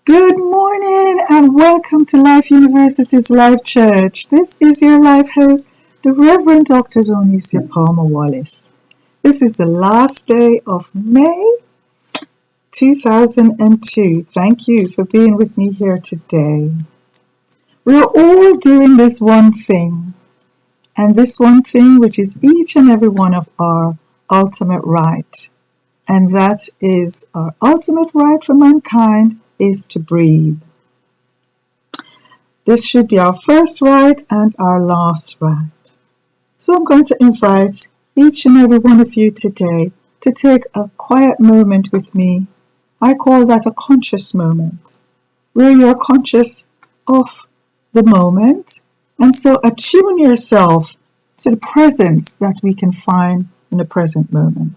Good morning and welcome to Life University's Life Church. This is your life host, the Reverend Dr. Donisia Palmer Wallace. This is the last day of May 2002. Thank you for being with me here today. We are all doing this one thing, and this one thing which is each and every one of our ultimate right. And that is our ultimate right for mankind is to breathe. This should be our first right and our last right. So I'm going to invite each and every one of you today to take a quiet moment with me. I call that a conscious moment, where you're conscious of the moment, and so attune yourself to the presence that we can find in the present moment.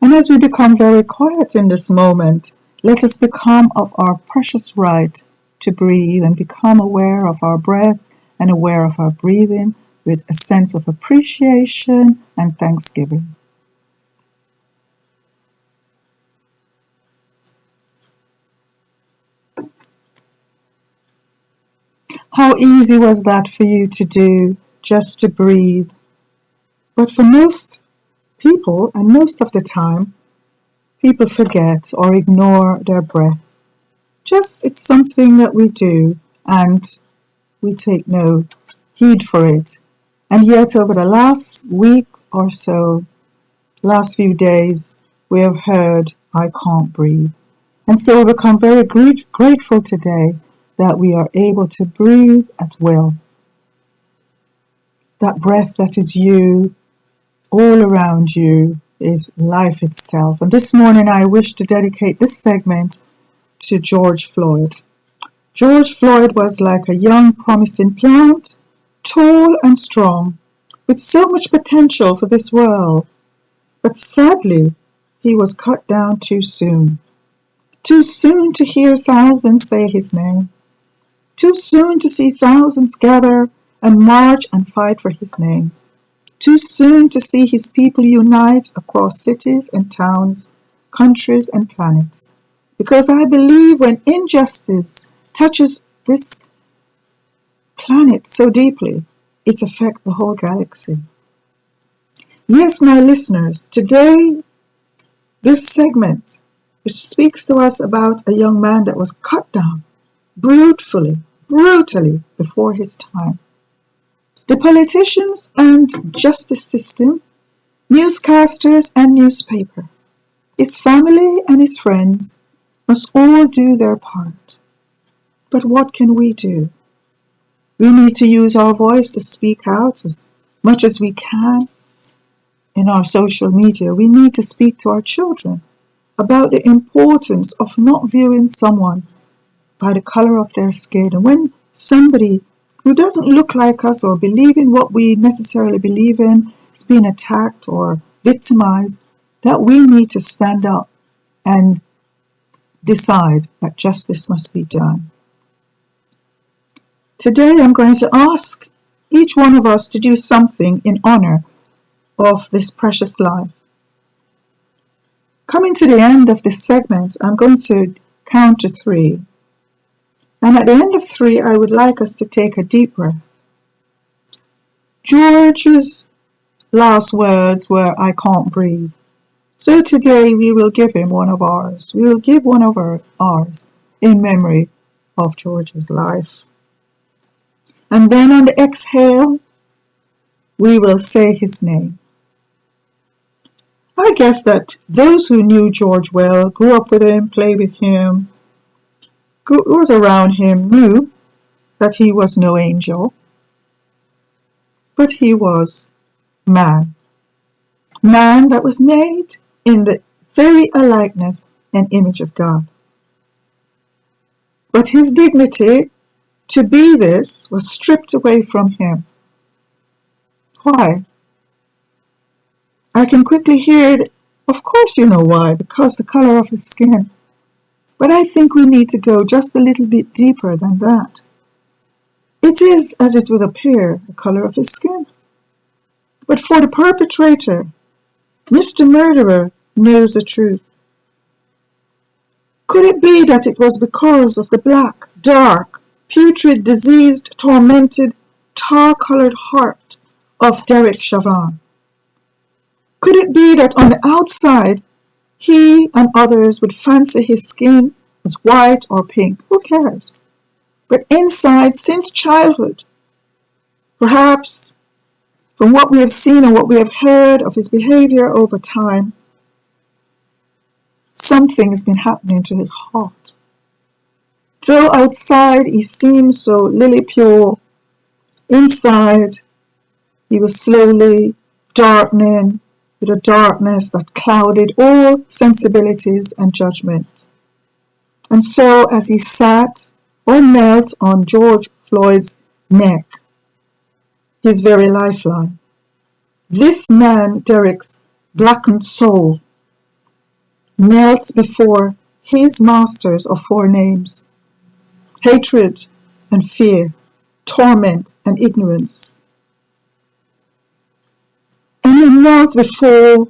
And as we become very quiet in this moment, let us become of our precious right to breathe and become aware of our breath and aware of our breathing with a sense of appreciation and thanksgiving. How easy was that for you to do, just to breathe? But for most people, and most of the time, people forget or ignore their breath. It's something that we do and we take no heed for it. And yet over the last week or so, last few days, we have heard, I can't breathe. And so we become very grateful today that we are able to breathe at will. That breath that is you, all around you, is life itself. And this morning I wish to dedicate this segment to George Floyd. George Floyd was like a young, promising plant, tall and strong, with so much potential for this world. But sadly, he was cut down too soon. Too soon to hear thousands say his name. Too soon to see thousands gather and march and fight for his name. Too soon to see his people unite across cities and towns, countries and planets. Because I believe when injustice touches this planet so deeply, it affects the whole galaxy. Yes, my listeners, today, this segment, which speaks to us about a young man that was cut down brutally before his time. The politicians and justice system, newscasters and newspaper, his family and his friends must all do their part. But what can we do? We need to use our voice to speak out as much as we can in our social media. We need to speak to our children about the importance of not viewing someone by the color of their skin. And when somebody who doesn't look like us or believe in what we necessarily believe in is being attacked or victimized, that we need to stand up and decide that justice must be done. Today I'm going to ask each one of us to do something in honor of this precious life. Coming to the end of this segment, I'm going to count to 3. And at the end of 3, I would like us to take a deep breath. George's last words were, I can't breathe. So today we will give him one of ours. We will give one of ours in memory of George's life. And then on the exhale, we will say his name. I guess that those who knew George well, grew up with him, played with him, was around him, knew that he was no angel, but he was man. Man that was made in the very likeness and image of God. But his dignity to be this was stripped away from him. Why? I can quickly hear it. Of course you know why, because the color of his skin. But I think we need to go just a little bit deeper than that. It is, as it would appear, the color of his skin. But for the perpetrator, Mr. Murderer knows the truth. Could it be that it was because of the black, dark, putrid, diseased, tormented, tar-colored heart of Derek Chauvin? Could it be that on the outside, he and others would fancy his skin as white or pink? Who cares? But inside, since childhood, perhaps from what we have seen and what we have heard of his behavior over time, something has been happening to his heart. Though outside he seemed so lily pure, inside he was slowly darkening with a darkness that clouded all sensibilities and judgment. And so as he sat or knelt on George Floyd's neck, his very lifeline, this man, Derek's blackened soul, knelt before his masters of four names: hatred and fear, torment and ignorance. And he knelt before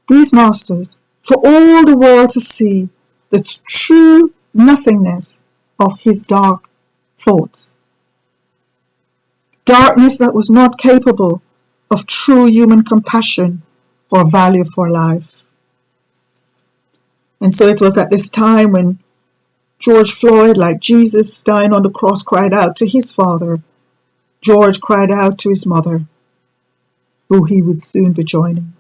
these masters for all the world to see the true nothingness of his dark thoughts. Darkness that was not capable of true human compassion or value for life. And so it was at this time when George Floyd, like Jesus dying on the cross, cried out to his father. George cried out to his mother, who he would soon be joining.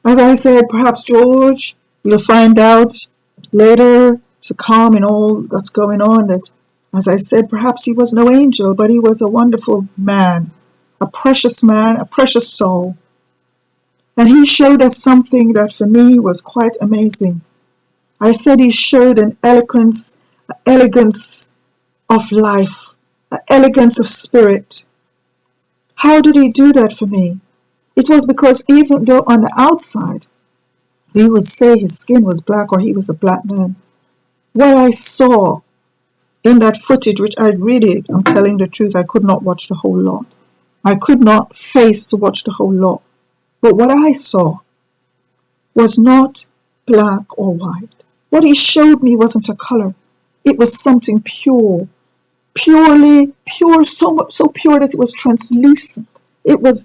As I said, perhaps George will find out later to come in all that's going on that, as I said, perhaps he was no angel, but he was a wonderful man, a precious soul. And he showed us something that for me was quite amazing. I said he showed an elegance of life, an elegance of spirit. How did he do that for me? It was because even though on the outside we would say his skin was black or he was a black man, what I saw in that footage, which I'm telling the truth, I could not watch the whole lot. I could not face to watch the whole lot. But what I saw was not black or white. What he showed me wasn't a color. It was something pure, purely pure, so pure that it was translucent. It was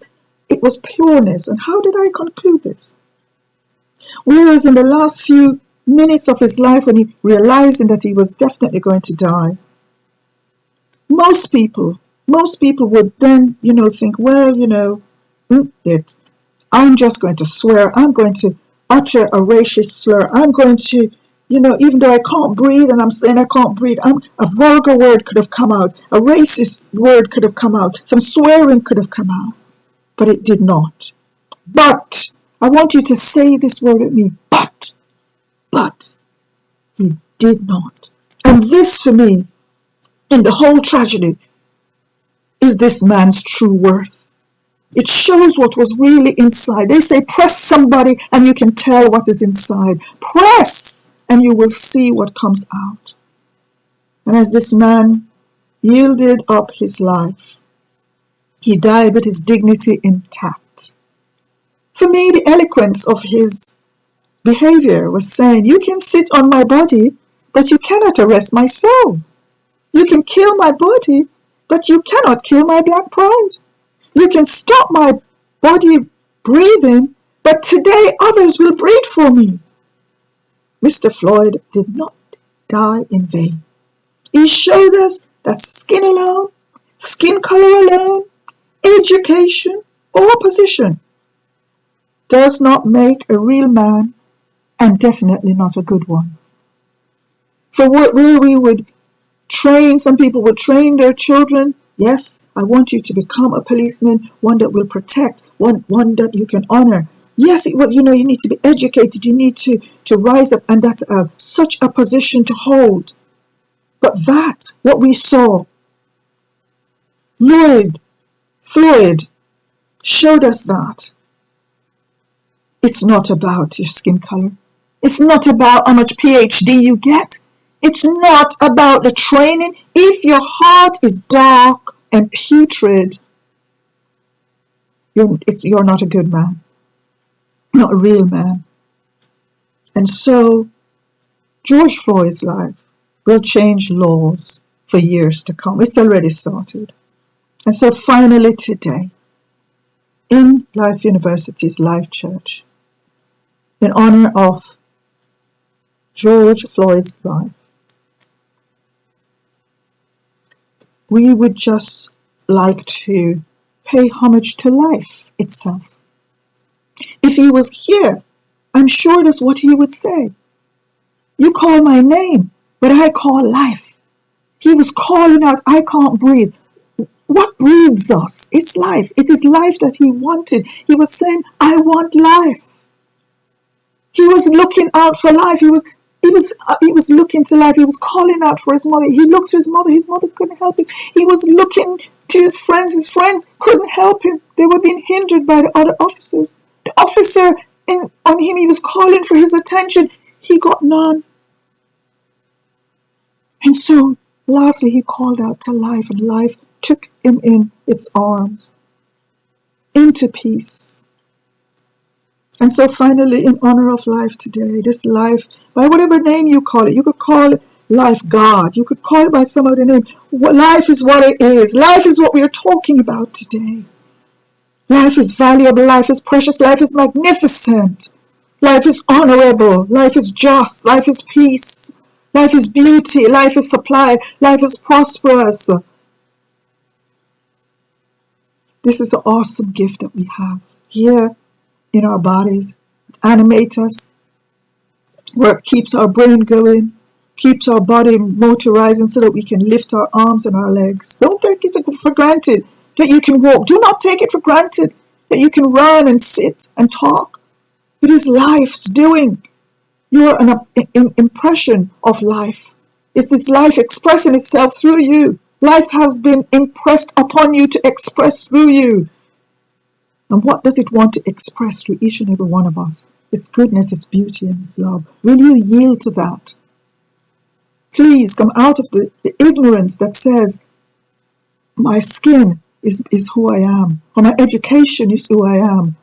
pureness. And how did I conclude this? Whereas in the last few minutes of his life, when he realizing that he was definitely going to die, most people would then, think, well, I'm just going to swear. I'm going to utter a racist slur. I'm going to, even though I can't breathe and I'm saying I can't breathe, a vulgar word could have come out. A racist word could have come out. Some swearing could have come out. But it did not. But, I want you to say this word with me, but, he did not. And this for me, in the whole tragedy, is this man's true worth. It shows what was really inside. They say press somebody and you can tell what is inside. Press and you will see what comes out. And as this man yielded up his life, he died with his dignity intact. For me, the eloquence of his behavior was saying, you can sit on my body, but you cannot arrest my soul. You can kill my body, but you cannot kill my black pride. You can stop my body breathing, but today others will breathe for me. Mr. Floyd did not die in vain. He showed us that skin alone, skin color alone, education or position does not make a real man, and definitely not a good one. For where we would train, some people would train their children. Yes, I want you to become a policeman, one that will protect, one that you can honor. Yes, you need to be educated, you need to rise up, and that's such a position to hold. But what we saw, Floyd showed us that it's not about your skin color. It's not about how much PhD you get. It's not about the training. If your heart is dark and putrid, you're not a good man, not a real man. And so George Floyd's life will change laws for years to come. It's already started. And so finally today, in Life University's Life Church, in honor of George Floyd's life, we would just like to pay homage to life itself. If he was here, I'm sure that's what he would say. You call my name, but I call life. He was calling out, I can't breathe. What breathes us? It's life. It is life that he wanted. He was saying, I want life. He was looking out for life. He was looking to life. He was calling out for his mother. He looked to his mother. His mother couldn't help him. He was looking to his friends. His friends couldn't help him. They were being hindered by the other officers. The officer on him, he was calling for his attention. He got none. And so, lastly, he called out to life, and life took him in its arms into peace. And so finally, in honor of life today, this life, by whatever name you call it, you could call it life God, you could call it by some other name. Life is what it is. Life is what we are talking about today. Life is valuable, life is precious, life is magnificent, life is honorable, life is just, life is peace, life is beauty, life is supply, life is prosperous. This is an awesome gift that we have here in our bodies. It animates us, where it keeps our brain going, keeps our body motorizing so that we can lift our arms and our legs. Don't take it for granted that you can walk. Do not take it for granted that you can run and sit and talk. It is life's doing. You are an impression of life. It is life expressing itself through you. Life has been impressed upon you to express through you. And what does it want to express through each and every one of us? Its goodness, its beauty, and its love. Will you yield to that? Please come out of the ignorance that says, my skin is who I am, or my education is who I am.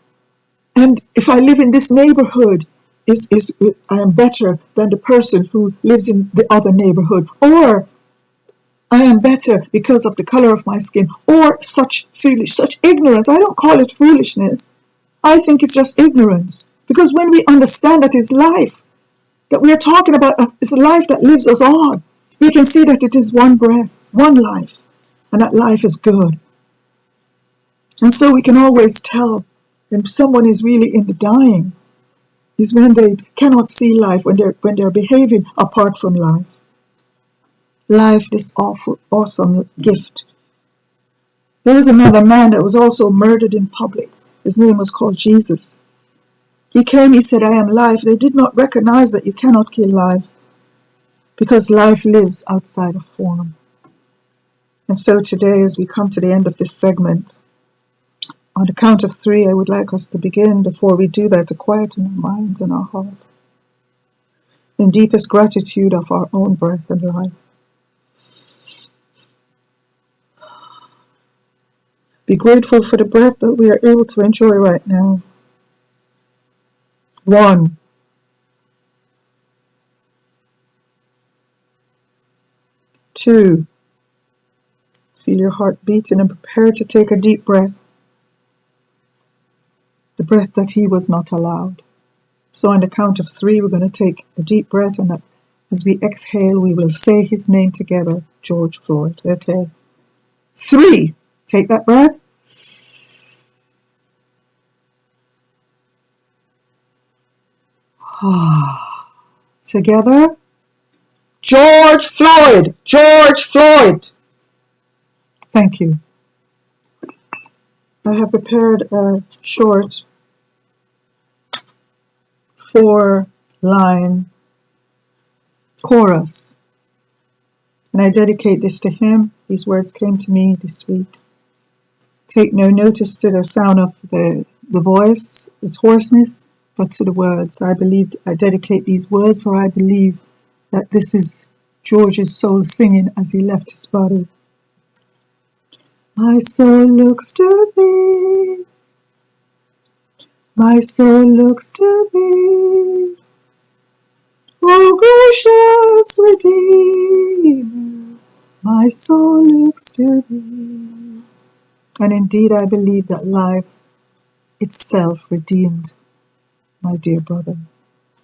And if I live in this neighborhood, I am better than the person who lives in the other neighborhood. Or I am better because of the color of my skin, or such ignorance. I don't call it foolishness. I think it's just ignorance. Because when we understand that it's life, that we are talking about is a life that lives us on, we can see that it is one breath, one life, and that life is good. And so we can always tell when someone is really in the dying, is when they cannot see life, when they're behaving apart from life. Life, this awesome gift. There was another man that was also murdered in public. His name was called Jesus. He came, he said, I am life. They did not recognize that you cannot kill life because life lives outside of form. And so today, as we come to the end of this segment, on the count of 3, I would like us to begin, before we do that, to quieten our minds and our heart in deepest gratitude of our own breath and life. Be grateful for the breath that we are able to enjoy right now. 1. 2. Feel your heart beating and prepare to take a deep breath. The breath that he was not allowed. So on the count of 3, we're going to take a deep breath, and as we exhale, we will say his name together, George Floyd. Okay. 3. Take that breath. Together. George Floyd! George Floyd! Thank you. I have prepared a short 4-line chorus, and I dedicate this to him. These words came to me this week. Take no notice to the sound of the voice, its hoarseness, but to the words. I dedicate these words, for I believe that this is George's soul singing as he left his body. My soul looks to thee. My soul looks to thee. O gracious Redeemer, my soul looks to thee. And indeed, I believe that life itself redeemed my dear brother.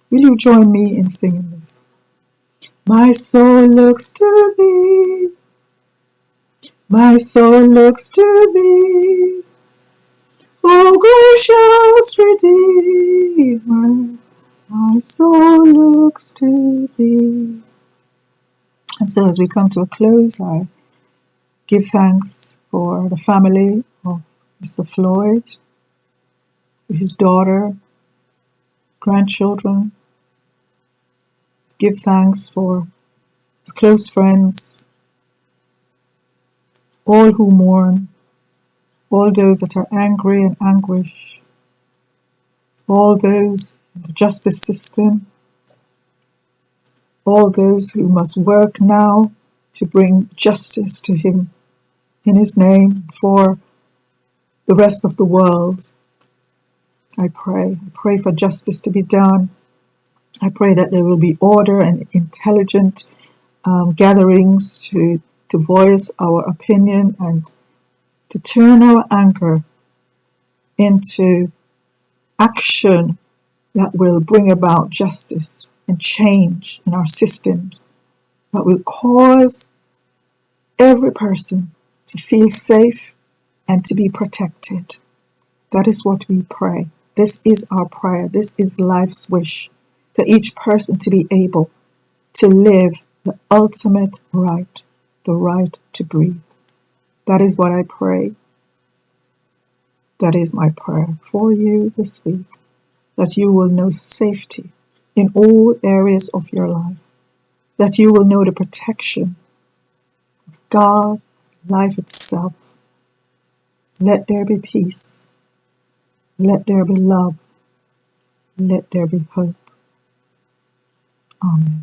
Will you join me in singing this? My soul looks to thee, my soul looks to thee, O gracious Redeemer, my soul looks to thee. And so as we come to a close, I give thanks for the family of Mr. Floyd, his daughter, grandchildren. Give thanks for his close friends, all who mourn, all those that are angry and anguish, all those in the justice system, all those who must work now to bring justice to him in his name for the rest of the world. I pray for justice to be done. I pray that there will be order and intelligent gatherings to voice our opinion and to turn our anger into action that will bring about justice and change in our systems, that will cause every person to feel safe and to be protected. That is what we pray. This is our prayer. This is life's wish, for each person to be able to live the ultimate right, the right to breathe. That is what I pray. That is my prayer for you this week, that you will know safety in all areas of your life, that you will know the protection of God, life itself. Let there be peace. Let there be love. Let there be hope. Amen.